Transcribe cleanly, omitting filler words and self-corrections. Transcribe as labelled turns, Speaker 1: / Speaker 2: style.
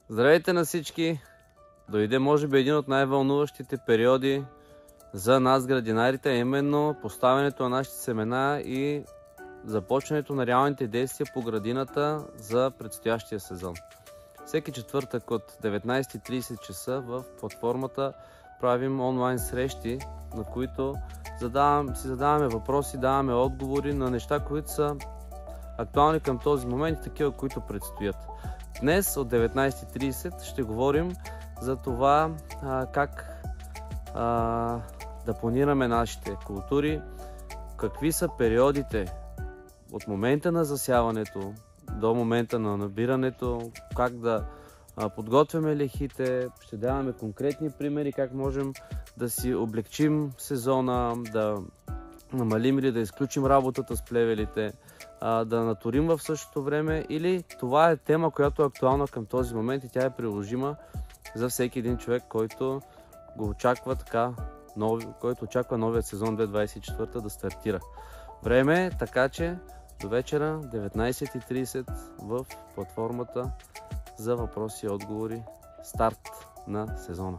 Speaker 1: Здравейте на всички! Дойде може би един от най-вълнуващите периоди за нас градинарите, а именно поставянето на нашите семена и започването на реалните действия по градината за предстоящия сезон. Всеки четвъртък от 19:30 часа в платформата правим онлайн срещи, на които си задаваме въпроси, даваме отговори на неща, които са актуални към този момент и такива, които предстоят. Днес от 19:30 ще говорим за това как да планираме нашите култури, какви са периодите от момента на засяването до момента на набирането, как да подготвяме лехите, ще даваме конкретни примери как можем да си облегчим сезона, да намалим или да изключим работата с плевелите, да наторим в същото време, или това е тема, която е актуална към този момент и тя е приложима за всеки един човек, който го очаква който очаква новият сезон 2024 да стартира. Време е така, че до вечера 19:30 в платформата за въпроси и отговори, старт на сезона.